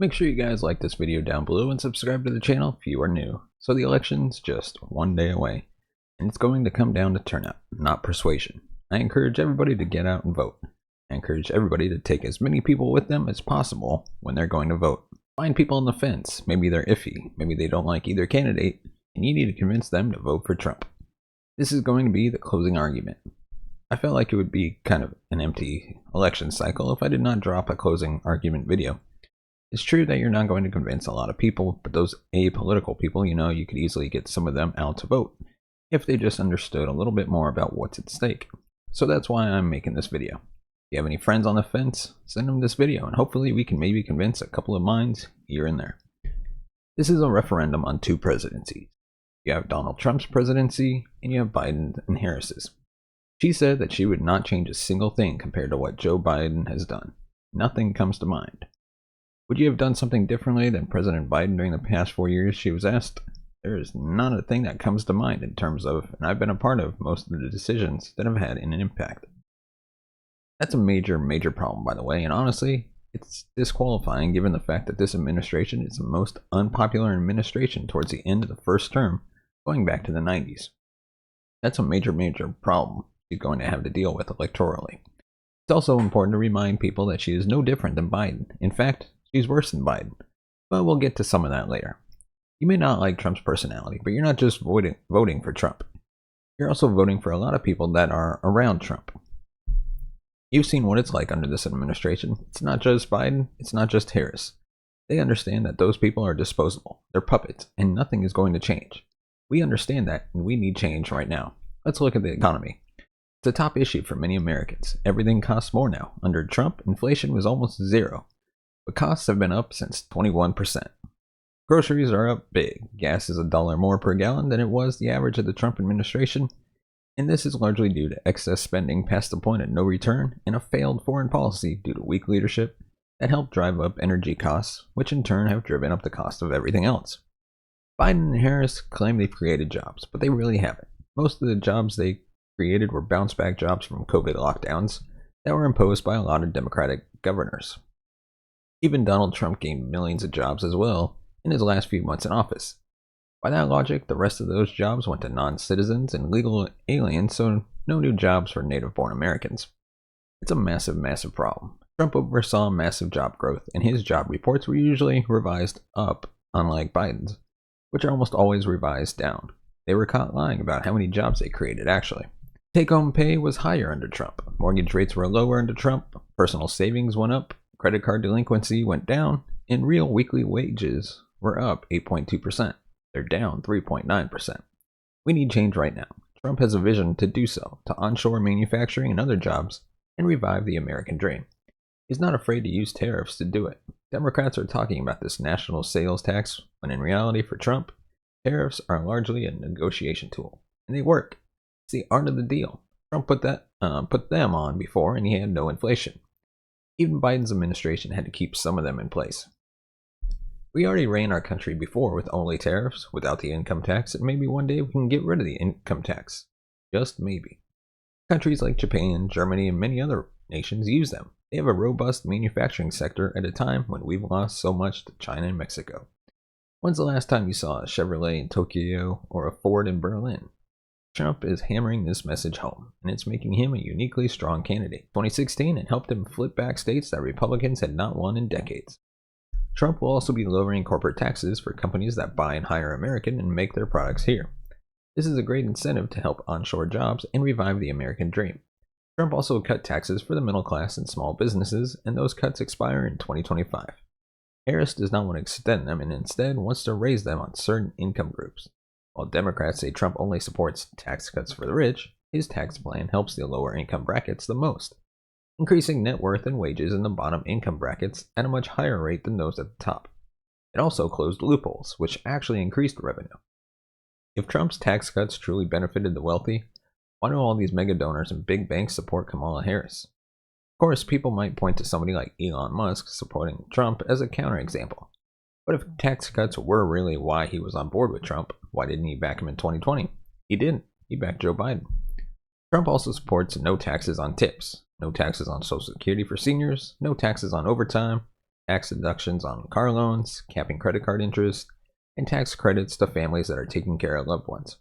Make sure you guys like this video down below and subscribe to the channel if you are new. So the election's just one day away, and it's going to come down to turnout, not persuasion. I encourage everybody to get out and vote. I encourage everybody to take as many people with them as possible when they're going to vote. Find people on the fence. Maybe they're iffy. Maybe they don't like either candidate, and you need to convince them to vote for Trump. This is going to be the closing argument. I felt like it would be kind of an empty election cycle if I did not drop a closing argument video. It's true that you're not going to convince a lot of people, but those apolitical people, you could easily get some of them out to vote if they just understood a little bit more about what's at stake. So that's why I'm making this video. If you have any friends on the fence, send them this video and hopefully we can maybe convince a couple of minds here and there. This is a referendum on two presidencies. You have Donald Trump's presidency and you have Biden and Harris's. She said that she would not change a single thing compared to what Joe Biden has done. Nothing comes to mind. Would you have done something differently than President Biden during the past 4 years, she was asked? There is not a thing that comes to mind in terms of, and I've been a part of most of the decisions that have had an impact. That's a major problem, by the way, and honestly, it's disqualifying given the fact that this administration is the most unpopular administration towards the end of the first term, going back to the 90s. That's a major problem she's going to have to deal with electorally. It's also important to remind people that she is no different than Biden. In fact, she's worse than Biden, but we'll get to some of that later. You may not like Trump's personality, but you're not just voting for Trump. You're also voting for a lot of people that are around Trump. You've seen what it's like under this administration. It's not just Biden, it's not just Harris. They understand that those people are disposable. They're puppets, and nothing is going to change. We understand that, and we need change right now. Let's look at the economy. It's a top issue for many Americans. Everything costs more now. Under Trump, inflation was almost zero. But costs have been up since 21%. Groceries are up big. Gas is $1 more per gallon than it was the average of the Trump administration, and this is largely due to excess spending past the point of no return and a failed foreign policy due to weak leadership that helped drive up energy costs, which in turn have driven up the cost of everything else. Biden and Harris claim they've created jobs, but they really haven't. Most of the jobs they created were bounce-back jobs from COVID lockdowns that were imposed by a lot of Democratic governors. Even Donald Trump gained millions of jobs as well in his last few months in office. By that logic, the rest of those jobs went to non-citizens and legal aliens, so no new jobs for native-born Americans. It's a massive problem. Trump oversaw massive job growth, and his job reports were usually revised up, unlike Biden's, which are almost always revised down. They were caught lying about how many jobs they created, actually. Take-home pay was higher under Trump. Mortgage rates were lower under Trump. Personal savings went up. Credit card delinquency went down, and real weekly wages were up 8.2%. They're down 3.9%. We need change right now. Trump has a vision to do so, to onshore manufacturing and other jobs, and revive the American dream. He's not afraid to use tariffs to do it. Democrats are talking about this national sales tax, when in reality for Trump, tariffs are largely a negotiation tool, and they work. It's the art of the deal. Trump put them on before, and he had no inflation. Even Biden's administration had to keep some of them in place. We already ran our country before with only tariffs, without the income tax, and maybe one day we can get rid of the income tax. Just maybe. Countries like Japan, Germany, and many other nations use them. They have a robust manufacturing sector at a time when we've lost so much to China and Mexico. When's the last time you saw a Chevrolet in Tokyo or a Ford in Berlin? Trump is hammering this message home, and it's making him a uniquely strong candidate. 2016, it helped him flip back states that Republicans had not won in decades. Trump will also be lowering corporate taxes for companies that buy and hire American and make their products here. This is a great incentive to help onshore jobs and revive the American dream. Trump also cut taxes for the middle class and small businesses, and those cuts expire in 2025. Harris does not want to extend them and instead wants to raise them on certain income groups. While Democrats say Trump only supports tax cuts for the rich, his tax plan helps the lower income brackets the most, increasing net worth and wages in the bottom income brackets at a much higher rate than those at the top. It also closed loopholes, which actually increased revenue. If Trump's tax cuts truly benefited the wealthy, why do all these mega donors and big banks support Kamala Harris? Of course, people might point to somebody like Elon Musk supporting Trump as a counterexample. But if tax cuts were really why he was on board with Trump, why didn't he back him in 2020? He didn't. He backed Joe Biden. Trump also supports no taxes on tips, no taxes on Social Security for seniors, no taxes on overtime, tax deductions on car loans, capping credit card interest, and tax credits to families that are taking care of loved ones.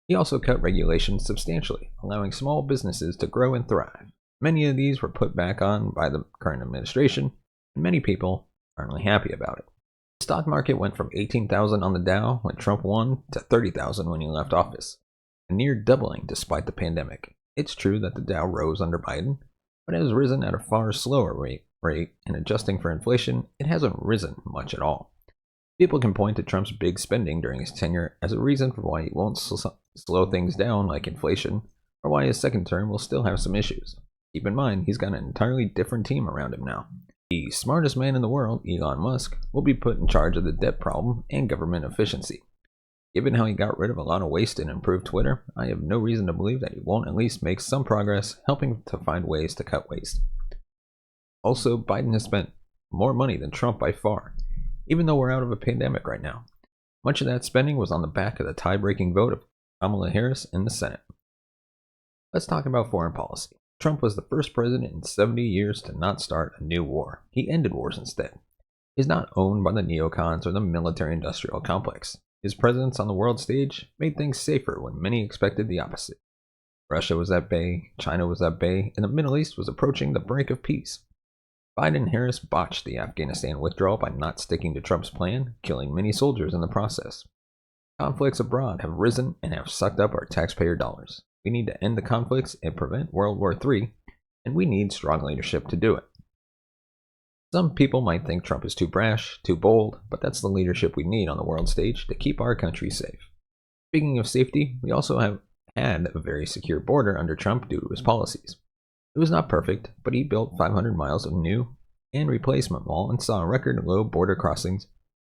He also cut regulations substantially, allowing small businesses to grow and thrive. Many of these were put back on by the current administration, and many people aren't really happy about it. The stock market went from 18,000 on the Dow when Trump won to 30,000 when he left office, a near doubling despite the pandemic. It's true that the Dow rose under Biden, but it has risen at a far slower rate, and adjusting for inflation, it hasn't risen much at all. People can point to Trump's big spending during his tenure as a reason for why he won't slow things down like inflation, or why his second term will still have some issues. Keep in mind, he's got an entirely different team around him now. The smartest man in the world, Elon Musk, will be put in charge of the debt problem and government efficiency. Given how he got rid of a lot of waste and improved Twitter, I have no reason to believe that he won't at least make some progress helping to find ways to cut waste. Also, Biden has spent more money than Trump by far, even though we're out of a pandemic right now. Much of that spending was on the back of the tie-breaking vote of Kamala Harris in the Senate. Let's talk about foreign policy. Trump was the first president in 70 years to not start a new war. He ended wars instead. He's not owned by the neocons or the military-industrial complex. His presence on the world stage made things safer when many expected the opposite. Russia was at bay, China was at bay, and the Middle East was approaching the brink of peace. Biden and Harris botched the Afghanistan withdrawal by not sticking to Trump's plan, killing many soldiers in the process. Conflicts abroad have risen and have sucked up our taxpayer dollars. We need to end the conflicts and prevent World War III, and we need strong leadership to do it. Some people might think Trump is too brash, too bold, but that's the leadership we need on the world stage to keep our country safe. Speaking of safety, we also have had a very secure border under Trump due to his policies. It was not perfect, but he built 500 miles of new and replacement wall and saw record low border crossings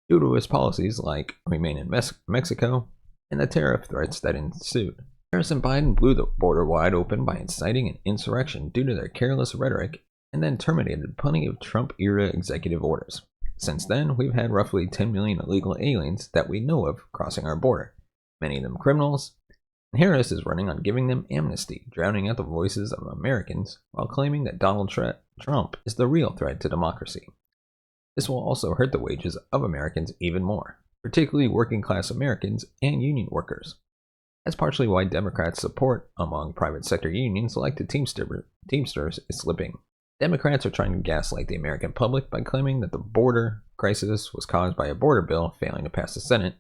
due to his policies like remain in Mexico and the tariff threats that ensued. Harris and Biden blew the border wide open by inciting an insurrection due to their careless rhetoric and then terminated plenty of Trump-era executive orders. Since then, we've had roughly 10 million illegal aliens that we know of crossing our border, many of them criminals, and Harris is running on giving them amnesty, drowning out the voices of Americans while claiming that Donald Trump is the real threat to democracy. This will also hurt the wages of Americans even more, particularly working-class Americans and union workers. That's partially why Democrats' support among private sector unions like the Teamsters is slipping. Democrats are trying to gaslight the American public by claiming that the border crisis was caused by a border bill failing to pass the Senate,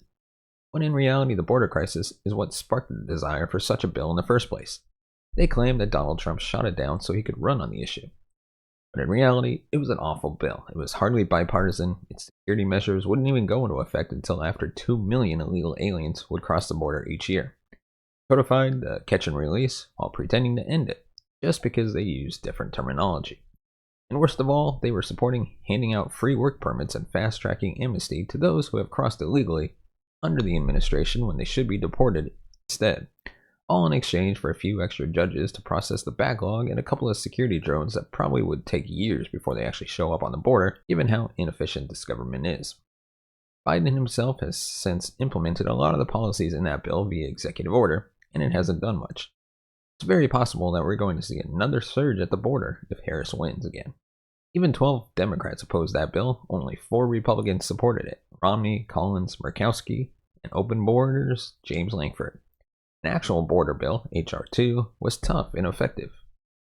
when in reality the border crisis is what sparked the desire for such a bill in the first place. They claim that Donald Trump shot it down so he could run on the issue. But in reality, it was an awful bill. It was hardly bipartisan, its security measures wouldn't even go into effect until after 2 million illegal aliens would cross the border each year. Codified the catch and release while pretending to end it, just because they used different terminology. And worst of all, they were supporting handing out free work permits and fast-tracking amnesty to those who have crossed illegally under the administration when they should be deported instead, all in exchange for a few extra judges to process the backlog and a couple of security drones that probably would take years before they actually show up on the border, given how inefficient this government is. Biden himself has since implemented a lot of the policies in that bill via executive order, and it hasn't done much. It's very possible that we're going to see another surge at the border if Harris wins again. Even 12 Democrats opposed that bill, only 4 Republicans supported it: Romney, Collins, Murkowski, and Open Borders, James Lankford. An actual border bill, H.R. 2, was tough and effective,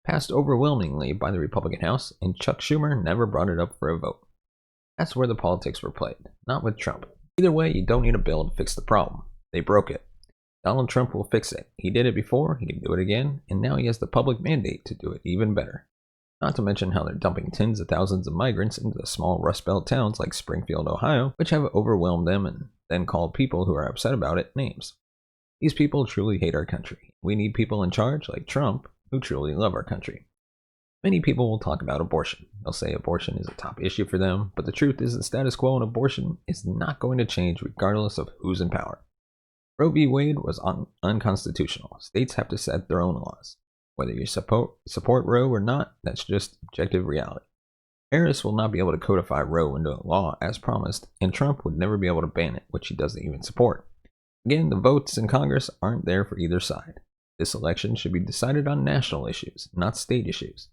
passed overwhelmingly by the Republican House, and Chuck Schumer never brought it up for a vote. That's where the politics were played, not with Trump. Either way, you don't need a bill to fix the problem. They broke it. Donald Trump will fix it. He did it before, he can do it again, and now he has the public mandate to do it even better. Not to mention how they're dumping tens of thousands of migrants into the small Rust Belt towns like Springfield, Ohio, which have overwhelmed them and then called people who are upset about it names. These people truly hate our country. We need people in charge like Trump who truly love our country. Many people will talk about abortion. They'll say abortion is a top issue for them, but the truth is the status quo on abortion is not going to change regardless of who's in power. Roe v. Wade was unconstitutional. States have to set their own laws. Whether you support Roe or not, that's just objective reality. Harris will not be able to codify Roe into a law as promised, and Trump would never be able to ban it, which he doesn't even support. Again, the votes in Congress aren't there for either side. This election should be decided on national issues, not state issues.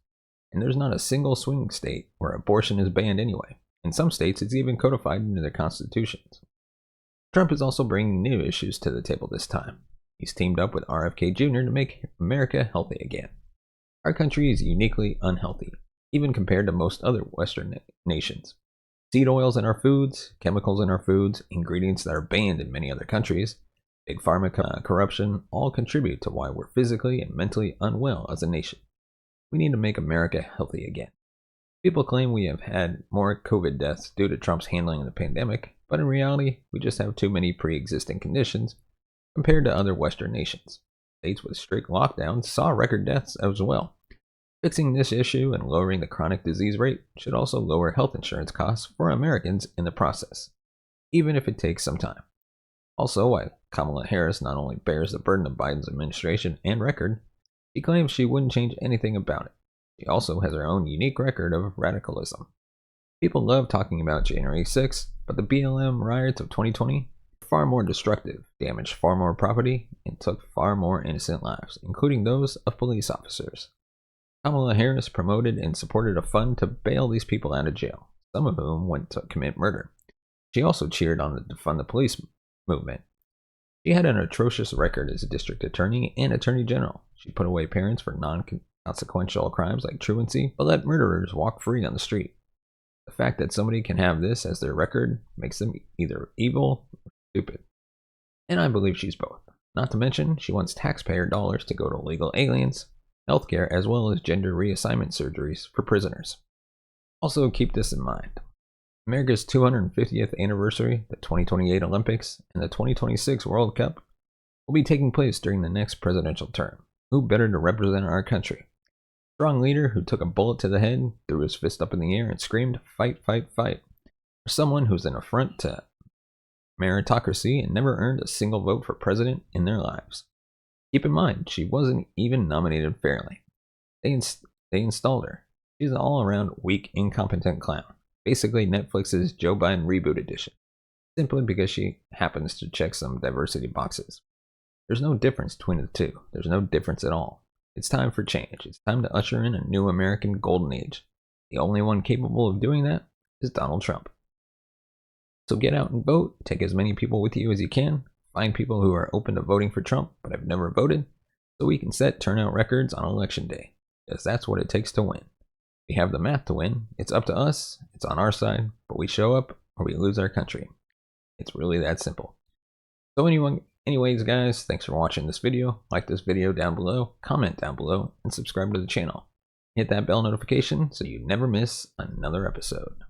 And there's not a single swing state where abortion is banned anyway. In some states, it's even codified into their constitutions. Trump is also bringing new issues to the table this time. He's teamed up with RFK Jr. to make America healthy again. Our country is uniquely unhealthy, even compared to most other Western nations. Seed oils in our foods, chemicals in our foods, ingredients that are banned in many other countries, big pharma corruption all contribute to why we're physically and mentally unwell as a nation. We need to make America healthy again. People claim we have had more COVID deaths due to Trump's handling of the pandemic, but in reality, we just have too many pre-existing conditions compared to other Western nations. States with strict lockdowns saw record deaths as well. Fixing this issue and lowering the chronic disease rate should also lower health insurance costs for Americans in the process, even if it takes some time. Also, while Kamala Harris not only bears the burden of Biden's administration and record, she claims she wouldn't change anything about it. She also has her own unique record of radicalism. People love talking about January 6th, but the BLM riots of 2020 were far more destructive, damaged far more property, and took far more innocent lives, including those of police officers. Kamala Harris promoted and supported a fund to bail these people out of jail, some of whom went to commit murder. She also cheered on the defund the police movement. She had an atrocious record as a district attorney and attorney general. She put away parents for non-consequential crimes like truancy, but let murderers walk free on the street. The fact that somebody can have this as their record makes them either evil or stupid. And I believe she's both. Not to mention, she wants taxpayer dollars to go to illegal aliens, healthcare, as well as gender reassignment surgeries for prisoners. Also, keep this in mind. America's 250th anniversary, the 2028 Olympics, and the 2026 World Cup will be taking place during the next presidential term. Who better to represent our country? A strong leader who took a bullet to the head, threw his fist up in the air, and screamed, "Fight, fight, fight." Or someone who's an affront to meritocracy and never earned a single vote for president in their lives. Keep in mind, she wasn't even nominated fairly. They installed her. She's an all-around weak, incompetent clown. Basically Netflix's Joe Biden Reboot Edition, simply because she happens to check some diversity boxes. There's no difference between the two. There's no difference at all. It's time for change. It's time to usher in a new American golden age. The only one capable of doing that is Donald Trump. So get out and vote. Take as many people with you as you can. Find people who are open to voting for Trump but have never voted, so we can set turnout records on election day, because that's what it takes to win. We have the math to win. It's up to us. It's on our side, but we show up or we lose our country. It's really that simple. So anyways, guys, thanks for watching this video. Like this video down below, comment down below, and subscribe to the channel. Hit that bell notification so you never miss another episode.